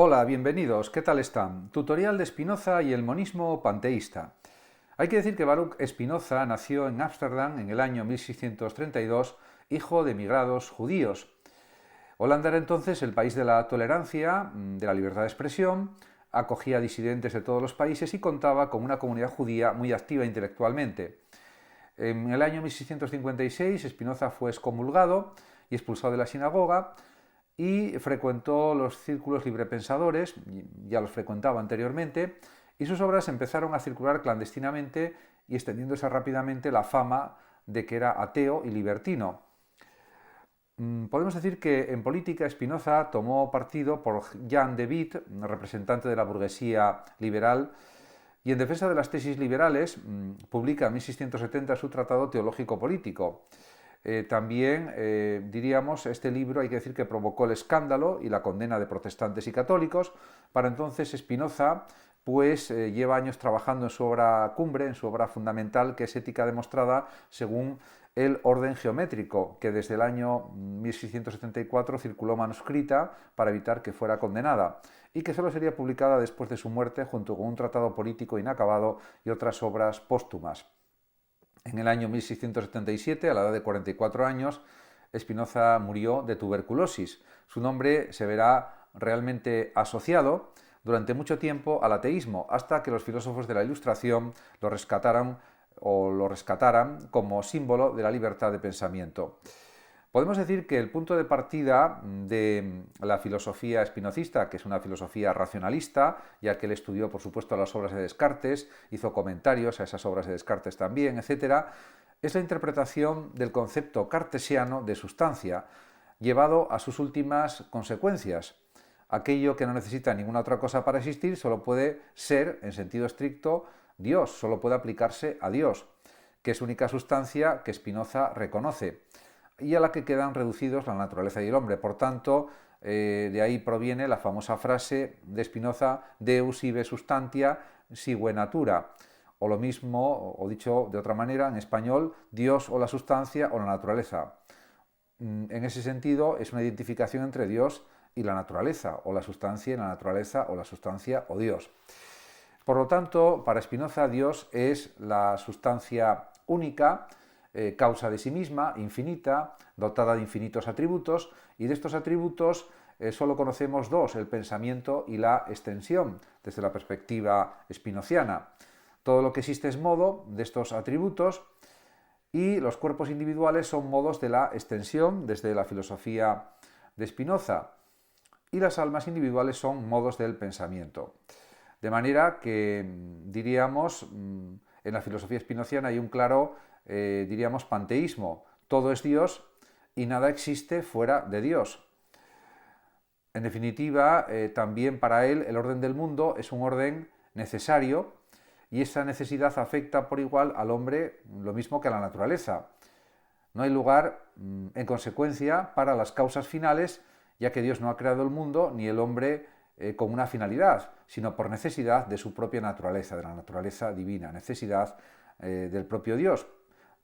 Hola, bienvenidos, ¿qué tal están? Tutorial de Spinoza y el monismo panteísta. Hay que decir que Baruch Spinoza nació en Ámsterdam en el año 1632, hijo de emigrados judíos. Holanda era entonces el país de la tolerancia, de la libertad de expresión, acogía disidentes de todos los países y contaba con una comunidad judía muy activa intelectualmente. En el año 1656 Spinoza fue excomulgado y expulsado de la sinagoga y frecuentó los círculos librepensadores, ya los frecuentaba anteriormente, y sus obras empezaron a circular clandestinamente y extendiéndose rápidamente la fama de que era ateo y libertino. Podemos decir que en política Spinoza tomó partido por Jan de Witt, representante de la burguesía liberal, y en defensa de las tesis liberales publica en 1670 su Tratado Teológico Político. También, diríamos, este libro hay que decir que provocó el escándalo y la condena de protestantes y católicos. Para entonces Spinoza lleva años trabajando en su obra cumbre, en su obra fundamental, que es Ética demostrada según el orden geométrico, que desde el año 1674 circuló manuscrita para evitar que fuera condenada y que solo sería publicada después de su muerte junto con un tratado político inacabado y otras obras póstumas. En el año 1677, a la edad de 44 años, Spinoza murió de tuberculosis. Su nombre se verá realmente asociado durante mucho tiempo al ateísmo, hasta que los filósofos de la Ilustración lo rescataran como símbolo de la libertad de pensamiento. Podemos decir que el punto de partida de la filosofía espinocista, que es una filosofía racionalista, ya que él estudió, por supuesto, las obras de Descartes, hizo comentarios a esas obras de Descartes también, etc., es la interpretación del concepto cartesiano de sustancia, llevado a sus últimas consecuencias. Aquello que no necesita ninguna otra cosa para existir solo puede ser, en sentido estricto, Dios, solo puede aplicarse a Dios, que es única sustancia que Spinoza reconoce y a la que quedan reducidos la naturaleza y el hombre. Por tanto, de ahí proviene la famosa frase de Spinoza, Deus ibe substantia sive natura, o lo mismo, o dicho de otra manera, en español, Dios o la sustancia o la naturaleza. En ese sentido, es una identificación entre Dios y la naturaleza, o la sustancia y la naturaleza, o la sustancia o Dios. Por lo tanto, para Spinoza, Dios es la sustancia única, causa de sí misma, infinita, dotada de infinitos atributos, y de estos atributos solo conocemos dos, el pensamiento y la extensión, desde la perspectiva spinociana. Todo lo que existe es modo de estos atributos y los cuerpos individuales son modos de la extensión, desde la filosofía de Spinoza, y las almas individuales son modos del pensamiento. De manera que, diríamos, en la filosofía spinociana hay un claro, diríamos, panteísmo. Todo es Dios y nada existe fuera de Dios. En definitiva, también para él el orden del mundo es un orden necesario y esa necesidad afecta por igual al hombre lo mismo que a la naturaleza. No hay lugar, en consecuencia, para las causas finales, ya que Dios no ha creado el mundo ni el hombre con una finalidad, sino por necesidad de su propia naturaleza, de la naturaleza divina, necesidad del propio Dios,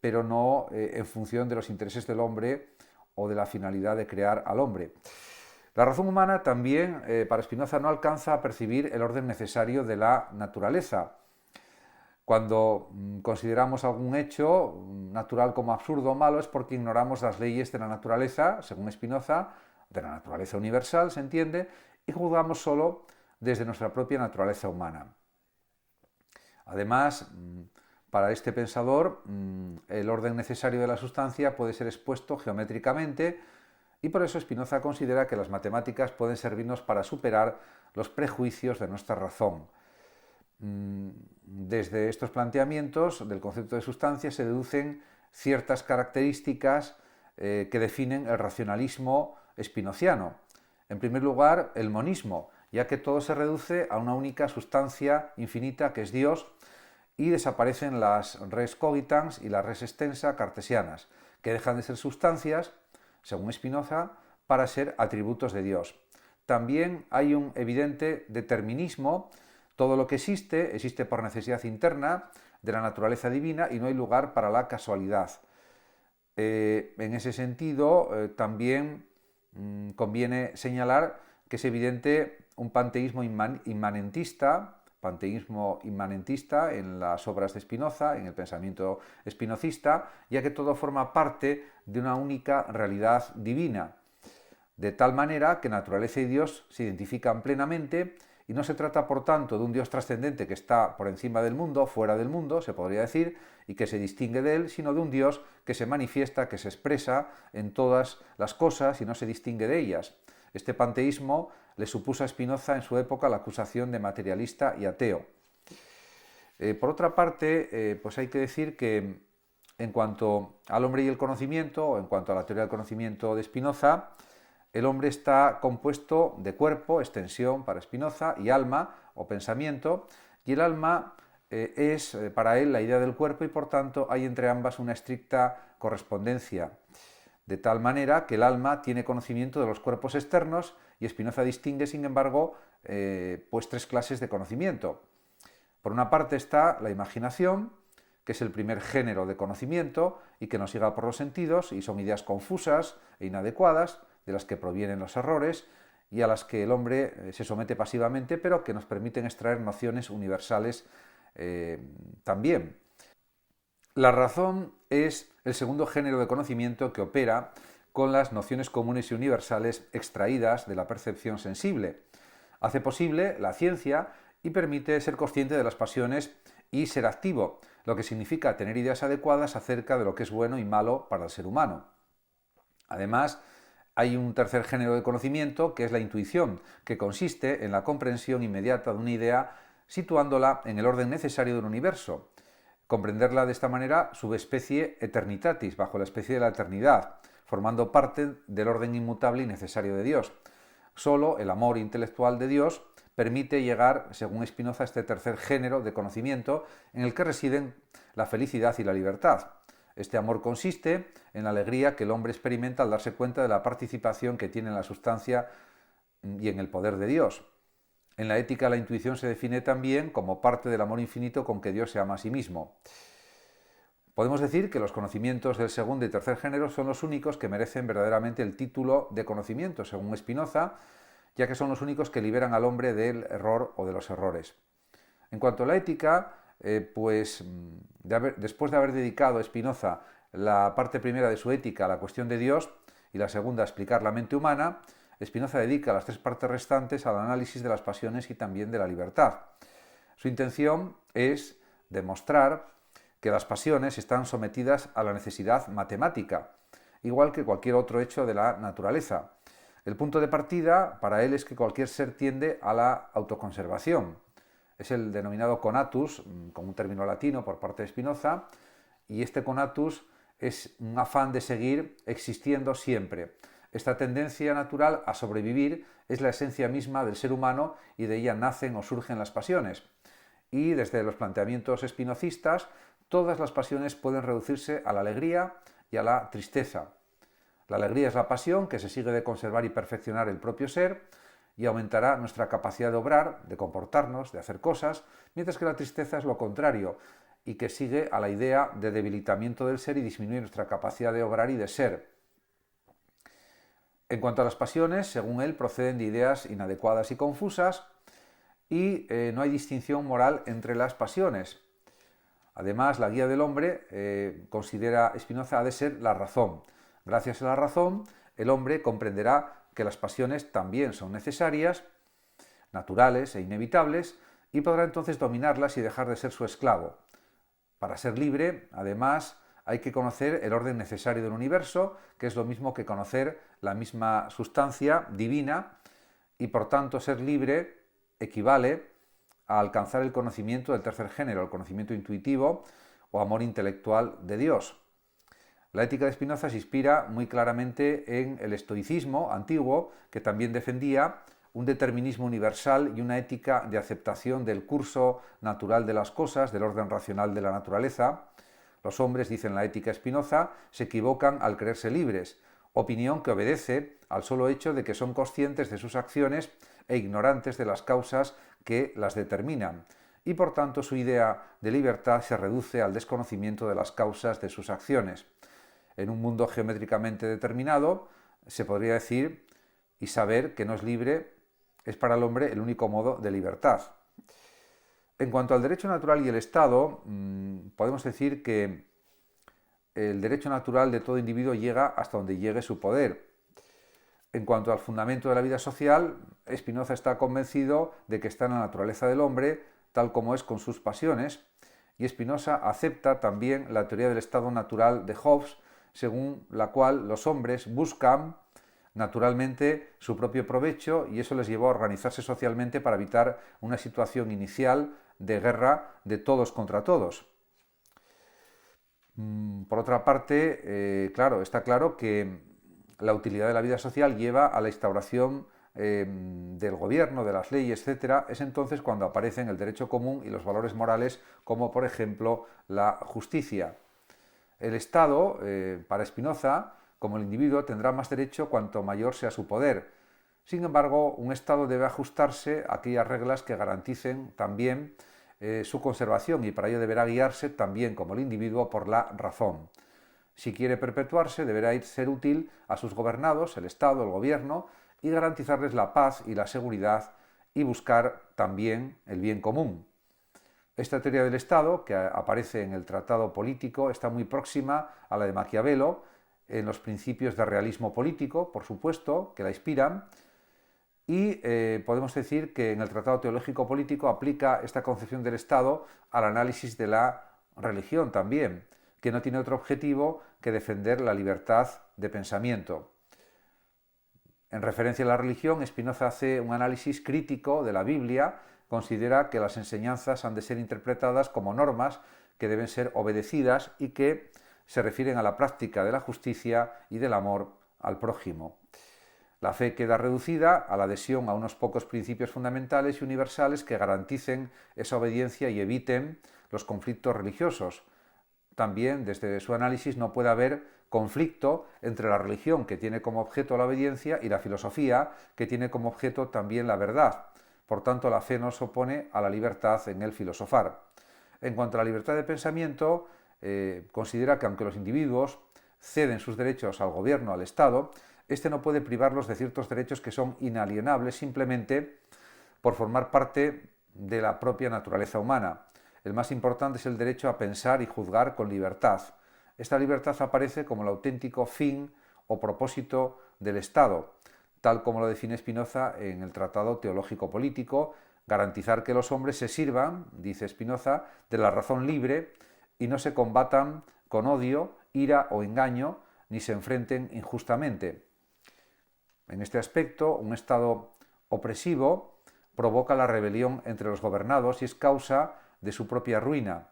pero no en función de los intereses del hombre o de la finalidad de crear al hombre. La razón humana también, para Spinoza, no alcanza a percibir el orden necesario de la naturaleza. Cuando consideramos algún hecho natural como absurdo o malo es porque ignoramos las leyes de la naturaleza, según Spinoza, de la naturaleza universal, se entiende, y juzgamos solo desde nuestra propia naturaleza humana. Además, para este pensador, el orden necesario de la sustancia puede ser expuesto geométricamente y por eso Spinoza considera que las matemáticas pueden servirnos para superar los prejuicios de nuestra razón. Desde estos planteamientos del concepto de sustancia se deducen ciertas características que definen el racionalismo spinociano. En primer lugar, el monismo, ya que todo se reduce a una única sustancia infinita que es Dios y desaparecen las res cogitans y las res extensa cartesianas, que dejan de ser sustancias, según Spinoza, para ser atributos de Dios. También hay un evidente determinismo. Todo lo que existe por necesidad interna de la naturaleza divina y no hay lugar para la casualidad. En ese sentido, también conviene señalar que es evidente un panteísmo inmanentista en las obras de Spinoza, en el pensamiento spinocista, ya que todo forma parte de una única realidad divina, de tal manera que naturaleza y Dios se identifican plenamente y no se trata, por tanto, de un Dios trascendente que está por encima del mundo, fuera del mundo, se podría decir, y que se distingue de él, sino de un Dios que se manifiesta, que se expresa en todas las cosas y no se distingue de ellas. Este panteísmo le supuso a Spinoza en su época la acusación de materialista y ateo. Por otra parte, pues hay que decir que en cuanto al hombre y el conocimiento, o en cuanto a la teoría del conocimiento de Spinoza, el hombre está compuesto de cuerpo, extensión para Spinoza, y alma o pensamiento, y el alma es para él la idea del cuerpo y por tanto hay entre ambas una estricta correspondencia, de tal manera que el alma tiene conocimiento de los cuerpos externos y Spinoza distingue, sin embargo, pues tres clases de conocimiento. Por una parte está la imaginación, que es el primer género de conocimiento y que nos llega por los sentidos y son ideas confusas e inadecuadas, de las que provienen los errores y a las que el hombre se somete pasivamente, pero que nos permiten extraer nociones universales también. La razón es el segundo género de conocimiento que opera con las nociones comunes y universales extraídas de la percepción sensible. Hace posible la ciencia y permite ser consciente de las pasiones y ser activo, lo que significa tener ideas adecuadas acerca de lo que es bueno y malo para el ser humano. Además, hay un tercer género de conocimiento que es la intuición, que consiste en la comprensión inmediata de una idea situándola en el orden necesario del universo. Comprenderla de esta manera subespecie eternitatis, bajo la especie de la eternidad, formando parte del orden inmutable y necesario de Dios. Solo el amor intelectual de Dios permite llegar, según Spinoza, a este tercer género de conocimiento en el que residen la felicidad y la libertad. Este amor consiste en la alegría que el hombre experimenta al darse cuenta de la participación que tiene en la sustancia y en el poder de Dios. En la ética, la intuición se define también como parte del amor infinito con que Dios se ama a sí mismo. Podemos decir que los conocimientos del segundo y tercer género son los únicos que merecen verdaderamente el título de conocimiento, según Spinoza, ya que son los únicos que liberan al hombre del error o de los errores. En cuanto a la ética, después de haber dedicado Spinoza la parte primera de su ética a la cuestión de Dios y la segunda a explicar la mente humana, Spinoza dedica las tres partes restantes al análisis de las pasiones y también de la libertad. Su intención es demostrar que las pasiones están sometidas a la necesidad matemática, igual que cualquier otro hecho de la naturaleza. El punto de partida para él es que cualquier ser tiende a la autoconservación. Es el denominado conatus, con un término latino por parte de Spinoza, y este conatus es un afán de seguir existiendo siempre. Esta tendencia natural a sobrevivir es la esencia misma del ser humano y de ella nacen o surgen las pasiones. Y desde los planteamientos espinocistas, todas las pasiones pueden reducirse a la alegría y a la tristeza. La alegría es la pasión que se sigue de conservar y perfeccionar el propio ser y aumentará nuestra capacidad de obrar, de comportarnos, de hacer cosas, mientras que la tristeza es lo contrario y que sigue a la idea de debilitamiento del ser y disminuye nuestra capacidad de obrar y de ser. En cuanto a las pasiones, según él, proceden de ideas inadecuadas y confusas y no hay distinción moral entre las pasiones. Además, la guía del hombre, considera Spinoza, ha de ser la razón. Gracias a la razón, el hombre comprenderá que las pasiones también son necesarias, naturales e inevitables, y podrá entonces dominarlas y dejar de ser su esclavo. Para ser libre, además, hay que conocer el orden necesario del universo, que es lo mismo que conocer la misma sustancia divina, y por tanto ser libre equivale a alcanzar el conocimiento del tercer género, el conocimiento intuitivo o amor intelectual de Dios. La ética de Spinoza se inspira muy claramente en el estoicismo antiguo, que también defendía un determinismo universal y una ética de aceptación del curso natural de las cosas, del orden racional de la naturaleza. Los hombres, dicen la ética Spinoza, se equivocan al creerse libres, opinión que obedece al solo hecho de que son conscientes de sus acciones e ignorantes de las causas que las determinan, y por tanto su idea de libertad se reduce al desconocimiento de las causas de sus acciones. En un mundo geométricamente determinado, se podría decir y saber que no es libre es para el hombre el único modo de libertad. En cuanto al derecho natural y el Estado, podemos decir que el derecho natural de todo individuo llega hasta donde llegue su poder. En cuanto al fundamento de la vida social, Spinoza está convencido de que está en la naturaleza del hombre, tal como es con sus pasiones, y Spinoza acepta también la teoría del estado natural de Hobbes, según la cual los hombres buscan naturalmente su propio provecho y eso les llevó a organizarse socialmente para evitar una situación inicial de guerra de todos contra todos. Por otra parte, claro, está claro que la utilidad de la vida social lleva a la instauración del gobierno, de las leyes, etc. Es entonces cuando aparecen el derecho común y los valores morales, como por ejemplo la justicia. El Estado, para Spinoza, como el individuo, tendrá más derecho cuanto mayor sea su poder. Sin embargo, un Estado debe ajustarse a aquellas reglas que garanticen también su conservación y para ello deberá guiarse también como el individuo por la razón. Si quiere perpetuarse, deberá ser útil a sus gobernados, el Estado, el gobierno, y garantizarles la paz y la seguridad y buscar también el bien común. Esta teoría del Estado, que aparece en el Tratado Político, está muy próxima a la de Maquiavelo, en los principios de realismo político, por supuesto, que la inspiran, y podemos decir que en el Tratado Teológico Político aplica esta concepción del Estado al análisis de la religión también, que no tiene otro objetivo que defender la libertad de pensamiento. En referencia a la religión, Spinoza hace un análisis crítico de la Biblia, considera que las enseñanzas han de ser interpretadas como normas que deben ser obedecidas y que se refieren a la práctica de la justicia y del amor al prójimo. La fe queda reducida a la adhesión a unos pocos principios fundamentales y universales que garanticen esa obediencia y eviten los conflictos religiosos. También, desde su análisis, no puede haber conflicto entre la religión, que tiene como objeto la obediencia, y la filosofía, que tiene como objeto también la verdad. Por tanto, la fe no se opone a la libertad en el filosofar. En cuanto a la libertad de pensamiento, considera que aunque los individuos ceden sus derechos al gobierno, al Estado, este no puede privarlos de ciertos derechos que son inalienables simplemente por formar parte de la propia naturaleza humana. El más importante es el derecho a pensar y juzgar con libertad. Esta libertad aparece como el auténtico fin o propósito del Estado, tal como lo define Spinoza en el Tratado Teológico Político, garantizar que los hombres se sirvan, dice Spinoza, de la razón libre y no se combatan con odio, ira o engaño, ni se enfrenten injustamente. En este aspecto, un Estado opresivo provoca la rebelión entre los gobernados y es causa de su propia ruina.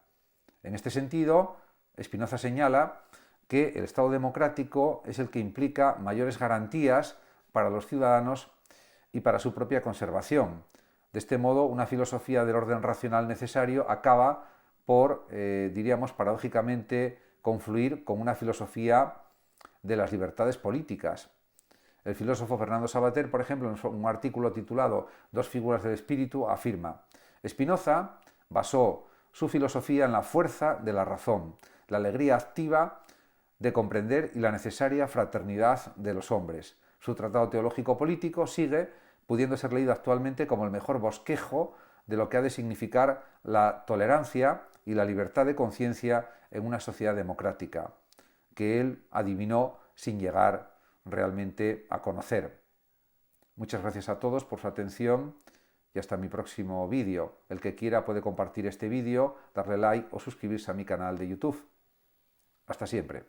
En este sentido, Spinoza señala que el Estado democrático es el que implica mayores garantías para los ciudadanos y para su propia conservación. De este modo, una filosofía del orden racional necesario acaba por, diríamos paradójicamente, confluir con una filosofía de las libertades políticas. El filósofo Fernando Savater, por ejemplo, en un artículo titulado Dos figuras del espíritu, afirma: Spinoza basó su filosofía en la fuerza de la razón, la alegría activa de comprender y la necesaria fraternidad de los hombres. Su tratado teológico político sigue pudiendo ser leído actualmente como el mejor bosquejo de lo que ha de significar la tolerancia y la libertad de conciencia en una sociedad democrática, que él adivinó sin llegar realmente a conocer. Muchas gracias a todos por su atención y hasta mi próximo vídeo. El que quiera puede compartir este vídeo, darle like o suscribirse a mi canal de YouTube. Hasta siempre.